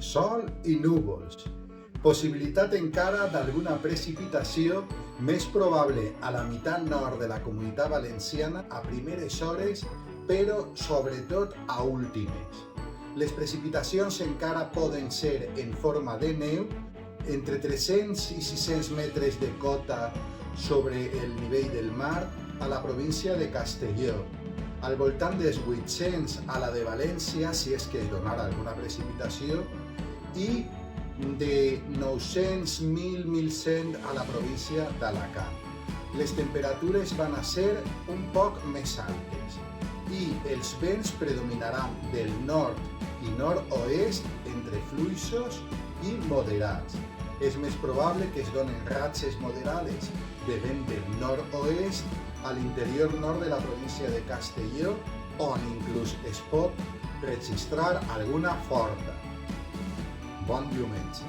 sol i núvols. Possibilitat encara d'alguna precipitació, més probable a la meitat nord de la Comunitat Valenciana a primeres hores, però sobretot a últimes. Les precipitacions encara poden ser en forma de neu, entre 300 i 600 metres de cota sobre el nivell del mar a la província de Castelló, al voltant dels 800 a la de València, si és que es donarà alguna precipitació, i de 900, 1.000, 1.100 a la província d'Alacant. Les temperatures van a ser un poc més altes i els vents predominaran del nord i nord-oest entre fluixos i moderats. És més probable que es donen ratxes moderades de vent del nord-oest a l'interior nord de la província de Castelló, on inclús es pot registrar alguna forta. Bon diumenge.